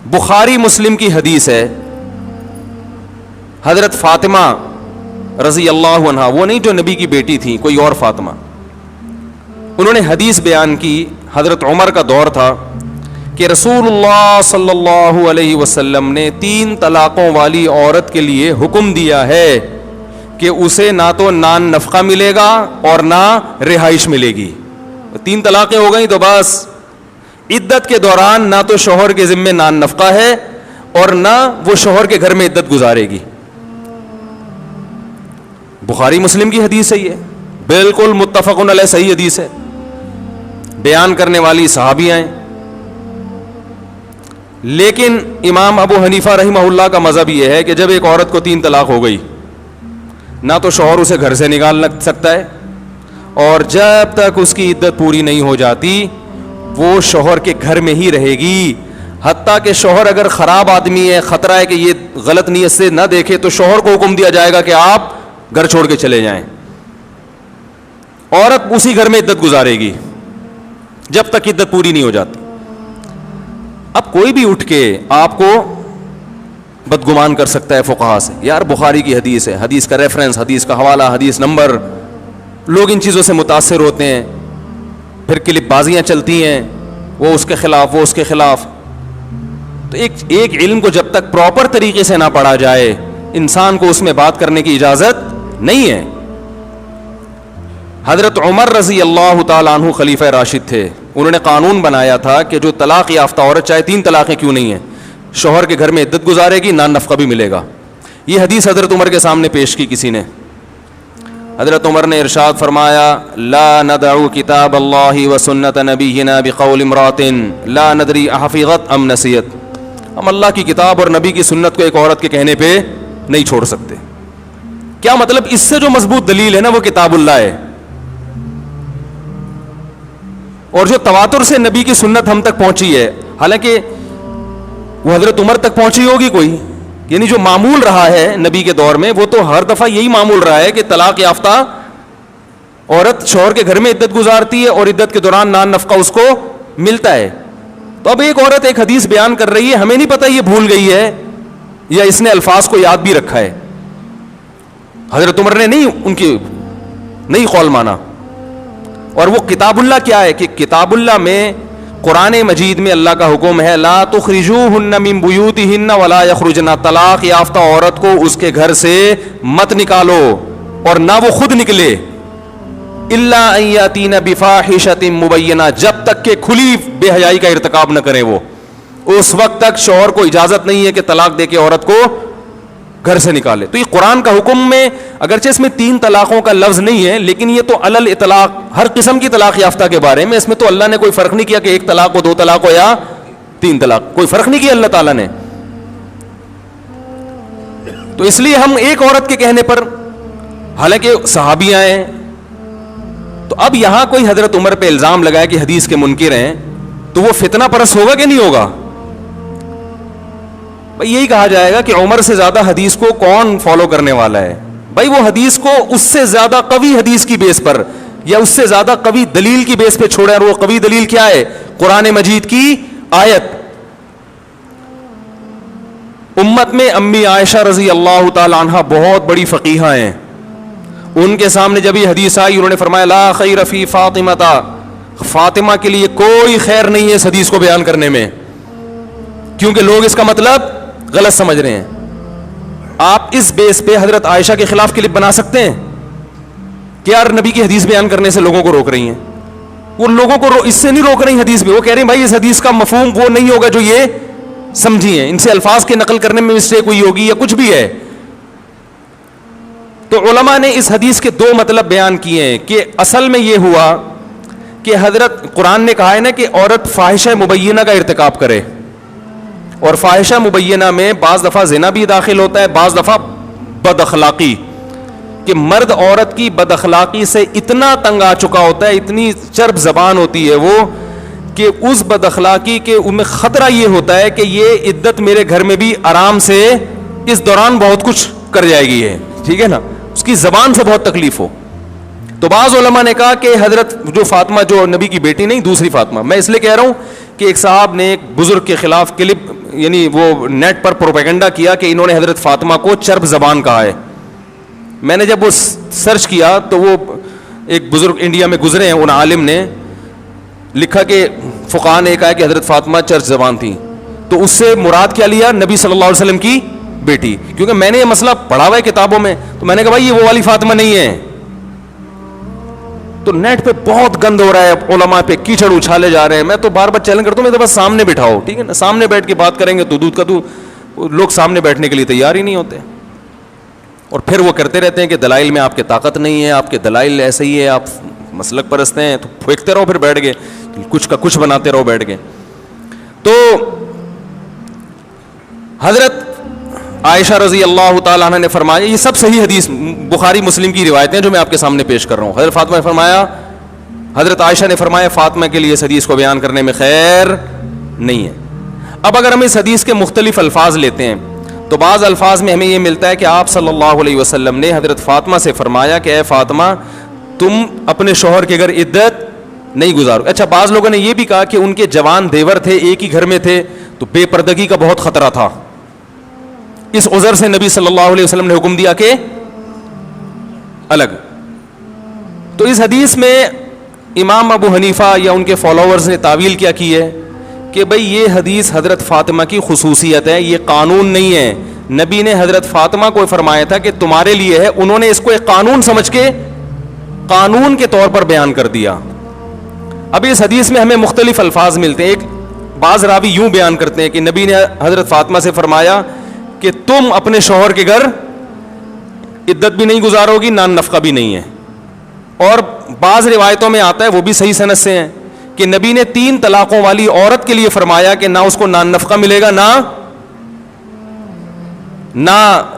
بخاری مسلم کی حدیث ہے, حضرت فاطمہ رضی اللہ عنہا, وہ نہیں جو نبی کی بیٹی تھی, کوئی اور فاطمہ, انہوں نے حدیث بیان کی, حضرت عمر کا دور تھا, کہ رسول اللہ صلی اللہ علیہ وسلم نے 3 طلاقوں والی عورت کے لیے حکم دیا ہے کہ اسے نہ تو نان نفقہ ملے گا اور نہ رہائش ملے گی. 3 طلاقیں ہو گئیں تو بس عدت کے دوران نہ تو شوہر کے ذمے نان نفقہ ہے اور نہ وہ شوہر کے گھر میں عدت گزارے گی. بخاری مسلم کی حدیث ہے, یہ بالکل متفق علیہ صحیح حدیث ہے, بیان کرنے والی صحابیاں ہیں. لیکن امام ابو حنیفہ رحمہ اللہ کا مذہب یہ ہے کہ جب ایک عورت کو 3 طلاق ہو گئی, نہ تو شوہر اسے گھر سے نکال سکتا ہے, اور جب تک اس کی عدت پوری نہیں ہو جاتی وہ شوہر کے گھر میں ہی رہے گی. حتیٰ کہ شوہر اگر خراب آدمی ہے, خطرہ ہے کہ یہ غلط نیت سے نہ دیکھے, تو شوہر کو حکم دیا جائے گا کہ آپ گھر چھوڑ کے چلے جائیں. عورت اسی گھر میں عدت گزارے گی جب تک عدت پوری نہیں ہو جاتی. اب کوئی بھی اٹھ کے آپ کو بدگمان کر سکتا ہے فقہا سے, یار بخاری کی حدیث ہے, حدیث کا ریفرنس, حدیث کا حوالہ, حدیث نمبر, لوگ ان چیزوں سے متاثر ہوتے ہیں, پھر کلپ بازیاں چلتی ہیں, وہ اس کے خلاف, وہ اس کے خلاف. تو ایک علم کو جب تک پراپر طریقے سے نہ پڑھا جائے, انسان کو اس میں بات کرنے کی اجازت نہیں ہے. حضرت عمر رضی اللہ تعالیٰ عنہ خلیفہ راشد تھے, انہوں نے قانون بنایا تھا کہ جو طلاق یافتہ عورت چاہے 3 طلاقیں کیوں نہیں ہیں, شوہر کے گھر میں عدت گزارے گی, نان نفقہ بھی ملے گا. یہ حدیث حضرت عمر کے سامنے پیش کی کسی نے. حضرت عمر نے ارشاد فرمایا, لا ندعو کتاب اللہ و سنت نبینا بقول امرات لا ندری احفظت ام نسیت. ہم اللہ کی کتاب اور نبی کی سنت کو ایک عورت کے کہنے پہ نہیں چھوڑ سکتے. کیا مطلب؟ اس سے جو مضبوط دلیل ہے نا وہ کتاب اللہ ہے, اور جو تواتر سے نبی کی سنت ہم تک پہنچی ہے, حالانکہ وہ حضرت عمر تک پہنچی ہوگی کوئی, یعنی جو معمول رہا ہے نبی کے دور میں وہ تو ہر دفعہ یہی معمول رہا ہے کہ طلاق یافتہ عورت شوہر کے گھر میں عدت گزارتی ہے اور عدت کے دوران نان نفقہ اس کو ملتا ہے. تو اب ایک عورت ایک حدیث بیان کر رہی ہے, ہمیں نہیں پتہ یہ بھول گئی ہے یا اس نے الفاظ کو یاد بھی رکھا ہے. حضرت عمر نے نہیں قول مانا. اور وہ کتاب اللہ کیا ہے کہ کتاب اللہ میں قرآن مجید میں اللہ کا حکم ہے, لا تخرجوہن من بیوتہن ولا یخرجن, طلاق یافتہ عورت کو اس کے گھر سے مت نکالو اور نہ وہ خود نکلے, الا ان یاتین بفاحشۃ مبینہ, جب تک کہ کھلی بے حیائی کا ارتکاب نہ کریں. وہ اس وقت تک شوہر کو اجازت نہیں ہے کہ طلاق دے کے عورت کو گھر سے نکالے. تو یہ قرآن کا حکم میں اگرچہ اس میں 3 طلاقوں کا لفظ نہیں ہے, لیکن یہ تو علل اطلاق ہر قسم کی طلاق یافتہ کے بارے میں, اس میں تو اللہ نے کوئی فرق نہیں کیا کہ 1 طلاق ہو, 2 طلاق ہو یا 3 طلاق, کوئی فرق نہیں کیا اللہ تعالیٰ نے. تو اس لیے ہم ایک عورت کے کہنے پر, حالانکہ صحابیاں ہیں, تو اب یہاں کوئی حضرت عمر پہ الزام لگائے کہ حدیث کے منکر ہیں, تو وہ فتنہ پرست ہوگا کہ نہیں ہوگا؟ بھائی یہی کہا جائے گا کہ عمر سے زیادہ حدیث کو کون فالو کرنے والا ہے. بھائی وہ حدیث کو اس سے زیادہ قوی حدیث کی بیس پر یا اس سے زیادہ قوی دلیل کی بیس پہ چھوڑے, اور وہ قوی دلیل کیا ہے؟ قرآن مجید کی آیت. امت میں امی عائشہ رضی اللہ تعالی عنہ بہت بڑی فقیہہ ہیں, ان کے سامنے جب یہ حدیث آئی انہوں نے فرمایا لا خیر فی فاطمہ, فاطمہ کے لیے کوئی خیر نہیں ہے اس حدیث کو بیان کرنے میں, کیونکہ لوگ اس کا مطلب غلط سمجھ رہے ہیں. آپ اس بیس پہ حضرت عائشہ کے خلاف کلپ بنا سکتے ہیں کہ یار نبی کی حدیث بیان کرنے سے لوگوں کو روک رہی ہیں. وہ لوگوں کو اس سے نہیں روک رہی حدیث بھی, وہ کہہ رہے ہیں بھائی اس حدیث کا مفہوم وہ نہیں ہوگا جو یہ سمجھی ہیں, ان سے الفاظ کے نقل کرنے میں مسٹیک ہوئی ہوگی یا کچھ بھی ہے. تو علماء نے اس حدیث کے 2 مطلب بیان کیے ہیں کہ اصل میں یہ ہوا کہ حضرت قرآن نے کہا ہے نا کہ عورت فاحشہ مبینہ کا ارتکاب کرے, اور فاحشہ مبینہ میں بعض دفعہ زنا بھی داخل ہوتا ہے, بعض دفعہ بد اخلاقی, کہ مرد عورت کی بد اخلاقی سے اتنا تنگ آ چکا ہوتا ہے, اتنی چرب زبان ہوتی ہے وہ, کہ اس بد اخلاقی کے ان میں خطرہ یہ ہوتا ہے کہ یہ عدت میرے گھر میں بھی آرام سے اس دوران بہت کچھ کر جائے گی ہے, ٹھیک ہے نا, اس کی زبان سے بہت تکلیف ہو. تو بعض علماء نے کہا کہ حضرت جو فاطمہ جو نبی کی بیٹی نہیں, دوسری فاطمہ, میں اس لیے کہہ رہا ہوں کہ ایک صاحب نے ایک بزرگ کے خلاف کلپ یعنی وہ نیٹ پر پروپیگنڈا کیا کہ انہوں نے حضرت فاطمہ کو چرب زبان کہا ہے. میں نے جب وہ سرچ کیا تو وہ ایک بزرگ انڈیا میں گزرے ہیں, ان عالم نے لکھا کہ فقہاء نے کہا کہ حضرت فاطمہ چرب زبان تھی, تو اس سے مراد کیا لیا؟ نبی صلی اللہ علیہ وسلم کی بیٹی. کیونکہ میں نے یہ مسئلہ پڑھا ہوا ہے کتابوں میں, تو میں نے کہا بھائی یہ وہ والی فاطمہ نہیں ہے. تو نیٹ پہ بہت گند ہو رہا ہے, علماء پہ کیچڑ اچھالے جا رہے ہیں. میں تو بار بار چیلنج کرتا ہوں, میں تو بس سامنے بٹھاؤ, ٹھیک ہے نا, سامنے بیٹھ کے بات کریں گے تو دودھ کا تو لوگ سامنے بیٹھنے کے لیے تیار ہی نہیں ہوتے. اور پھر وہ کرتے رہتے ہیں کہ دلائل میں آپ کے طاقت نہیں ہے, آپ کے دلائل ایسے ہی ہے, آپ مسلک پرست ہیں, تو پھینکتے رہو, پھر بیٹھ گئے کچھ کا کچھ بناتے رہو بیٹھ گئے. تو حضرت عائشہ رضی اللہ تعالیٰ عنہ نے فرمایا, یہ سب صحیح حدیث بخاری مسلم کی روایتیں جو میں آپ کے سامنے پیش کر رہا ہوں. حضرت فاطمہ نے فرمایا, حضرت عائشہ نے فرمایا فاطمہ کے لیے اس حدیث کو بیان کرنے میں خیر نہیں ہے. اب اگر ہم اس حدیث کے مختلف الفاظ لیتے ہیں تو بعض الفاظ میں ہمیں یہ ملتا ہے کہ آپ صلی اللہ علیہ وسلم نے حضرت فاطمہ سے فرمایا کہ اے فاطمہ تم اپنے شوہر کے گھر عدت نہیں گزارو. اچھا, بعض لوگوں نے یہ بھی کہا کہ ان کے جوان دیور تھے, ایک ہی گھر میں تھے, تو بے پردگی کا بہت خطرہ تھا, اس عذر سے نبی صلی اللہ علیہ وسلم نے حکم دیا کہ الگ. تو اس حدیث میں امام ابو حنیفہ یا ان کے فالوورز نے تعویل کیا کی ہے کہ بھئی یہ حدیث حضرت فاطمہ کی خصوصیت ہے, یہ قانون نہیں ہے. نبی نے حضرت فاطمہ کو فرمایا تھا کہ تمہارے لیے ہے, انہوں نے اس کو ایک قانون سمجھ کے قانون کے طور پر بیان کر دیا. اب اس حدیث میں ہمیں مختلف الفاظ ملتے ہیں. ایک بعض راوی یوں بیان کرتے ہیں کہ نبی نے حضرت فاطمہ سے فرمایا کہ تم اپنے شوہر کے گھر عدت بھی نہیں گزارو گی, نان نفقہ بھی نہیں ہے. اور بعض روایتوں میں آتا ہے, وہ بھی صحیح سند سے ہیں, کہ نبی نے 3 طلاقوں والی عورت کے لیے فرمایا کہ نہ اس کو نان نفقہ ملے گا نہ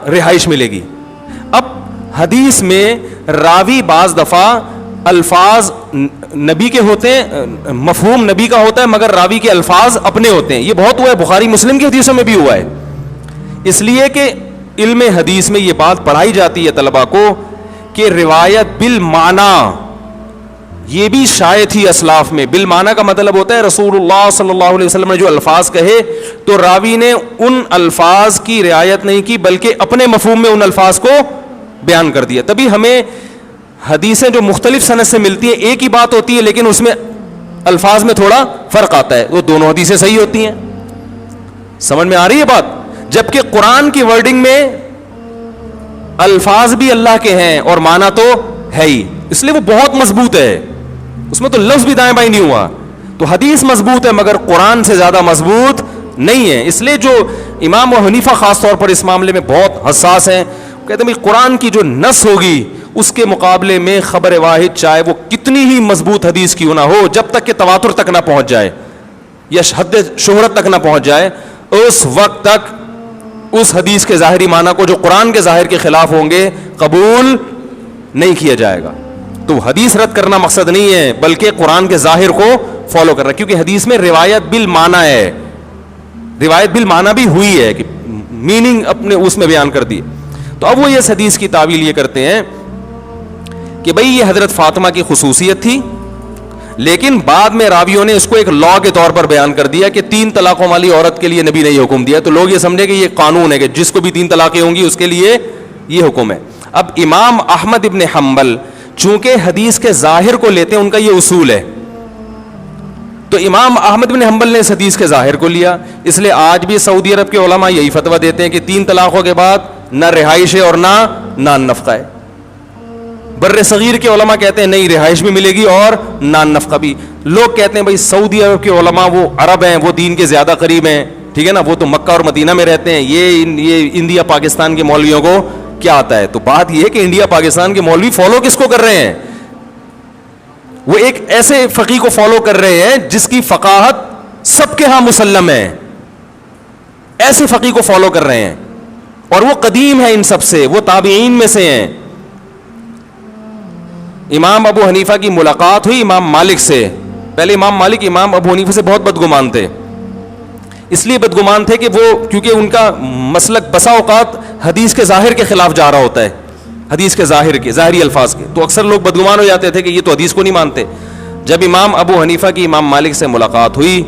رہائش ملے گی. اب حدیث میں راوی بعض دفعہ الفاظ نبی کے ہوتے ہیں, مفہوم نبی کا ہوتا ہے, مگر راوی کے الفاظ اپنے ہوتے ہیں. یہ بہت ہوا ہے, بخاری مسلم کی حدیثوں میں بھی ہوا ہے. اس لیے کہ علم حدیث میں یہ بات پڑھائی جاتی ہے طلبہ کو کہ روایت بالمعنی یہ بھی شائع تھی اسلاف میں. بالمعنی کا مطلب ہوتا ہے رسول اللہ صلی اللہ علیہ وسلم نے جو الفاظ کہے تو راوی نے ان الفاظ کی رعایت نہیں کی بلکہ اپنے مفہوم میں ان الفاظ کو بیان کر دیا. تبھی ہمیں حدیثیں جو مختلف سند سے ملتی ہیں ایک ہی بات ہوتی ہے لیکن اس میں الفاظ میں تھوڑا فرق آتا ہے, وہ دونوں حدیثیں صحیح ہوتی ہیں. سمجھ میں آ رہی ہے بات؟ جبکہ قرآن کی ورڈنگ میں الفاظ بھی اللہ کے ہیں اور معنی تو ہے ہی, اس لیے وہ بہت مضبوط ہے, اس میں تو لفظ بھی دائیں بائیں نہیں ہوا. تو حدیث مضبوط ہے مگر قرآن سے زیادہ مضبوط نہیں ہے. اس لیے جو امام و حنیفہ خاص طور پر اس معاملے میں بہت حساس ہیں, کہتے ہیں قرآن کی جو نص ہوگی اس کے مقابلے میں خبر واحد چاہے وہ کتنی ہی مضبوط حدیث کیوں نہ ہو, جب تک کہ تواتر تک نہ پہنچ جائے یا حد شہرت تک نہ پہنچ جائے, اس وقت تک اس حدیث کے ظاہری معنی کو جو قرآن کے ظاہر کے خلاف ہوں گے قبول نہیں کیا جائے گا. تو حدیث رد کرنا مقصد نہیں ہے بلکہ قرآن کے ظاہر کو فالو کرنا, کیونکہ حدیث میں روایت بالمعنی ہے, روایت بالمعنی بھی ہوئی ہے کہ میننگ اپنے اس میں بیان کر دی. تو اب وہ اس حدیث کی تعویل یہ کرتے ہیں کہ بھئی یہ حضرت فاطمہ کی خصوصیت تھی, لیکن بعد میں راویوں نے اس کو ایک لا کے طور پر بیان کر دیا کہ 3 طلاقوں والی عورت کے لیے نبی نے یہ حکم دیا, تو لوگ یہ سمجھے کہ یہ قانون ہے کہ جس کو بھی 3 طلاقیں ہوں گی اس کے لیے یہ حکم ہے. اب امام احمد ابن حنبل چونکہ حدیث کے ظاہر کو لیتے ہیں, ان کا یہ اصول ہے, تو امام احمد بن حنبل نے اس حدیث کے ظاہر کو لیا. اس لیے آج بھی سعودی عرب کے علماء یہی فتویٰ دیتے ہیں کہ 3 طلاقوں کے بعد نہ رہائش ہے اور نہ نان نفقہ ہے. بر صغیر کے علماء کہتے ہیں نہیں رہائش بھی ملے گی اور نان نفقہ بھی. لوگ کہتے ہیں بھائی سعودی عرب کے علماء وہ عرب ہیں, وہ دین کے زیادہ قریب ہیں, ٹھیک ہے نا, وہ تو مکہ اور مدینہ میں رہتے ہیں, یہ انڈیا پاکستان کے مولویوں کو کیا آتا ہے. تو بات یہ ہے کہ انڈیا پاکستان کے مولوی فالو کس کو کر رہے ہیں؟ وہ ایک ایسے فقیہ کو فالو کر رہے ہیں جس کی فقاہت سب کے ہاں مسلم ہے, ایسے فقیہ کو فالو کر رہے ہیں اور وہ قدیم ہے ان سب سے, وہ تابعین میں سے ہیں. امام ابو حنیفہ کی ملاقات ہوئی امام مالک سے, پہلے امام مالک امام ابو حنیفہ سے بہت بدگمان تھے. اس لیے بدگمان تھے کہ وہ کیونکہ ان کا مسلک بسا اوقات حدیث کے ظاہر کے خلاف جا رہا ہوتا ہے, حدیث کے ظاہری الفاظ کے, تو اکثر لوگ بدگمان ہو جاتے تھے کہ یہ تو حدیث کو نہیں مانتے. جب امام ابو حنیفہ کی امام مالک سے ملاقات ہوئی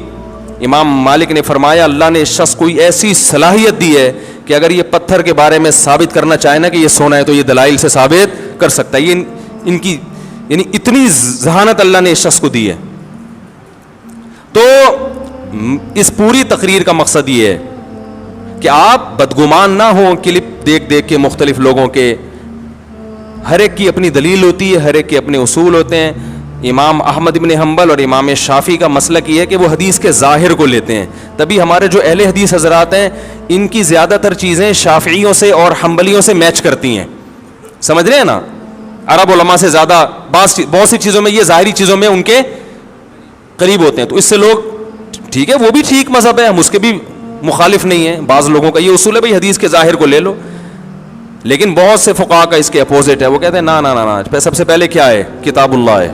امام مالک نے فرمایا اللہ نے اس شخص کو ایسی صلاحیت دی ہے کہ اگر یہ پتھر کے بارے میں ثابت کرنا چاہے نا کہ یہ سونا ہے تو یہ دلائل سے ثابت کر سکتا ہے. یہ ان کی یعنی اتنی ذہانت اللہ نے اس شخص کو دی ہے. تو اس پوری تقریر کا مقصد یہ ہے کہ آپ بدگمان نہ ہوں کلپ دیکھ دیکھ کے مختلف لوگوں کے. ہر ایک کی اپنی دلیل ہوتی ہے, ہر ایک کے اپنے اصول ہوتے ہیں. امام احمد بن حنبل اور امام شافعی کا مسلک یہ ہے کہ وہ حدیث کے ظاہر کو لیتے ہیں. تبھی ہمارے جو اہل حدیث حضرات ہیں ان کی زیادہ تر چیزیں شافعیوں سے اور حنبلیوں سے میچ کرتی ہیں. سمجھ رہے ہیں نا, عرب علماء سے زیادہ بہت سی چیزوں میں, یہ ظاہری چیزوں میں ان کے قریب ہوتے ہیں. تو اس سے لوگ ٹھیک ہے وہ بھی ٹھیک مذہب ہے, ہم اس کے بھی مخالف نہیں ہیں. بعض لوگوں کا یہ اصول ہے بھائی حدیث کے ظاہر کو لے لو, لیکن بہت سے فقہا کا اس کے اپوزٹ ہے. وہ کہتے ہیں نا نا نا, سب سے پہلے کیا ہے, کتاب اللہ ہے.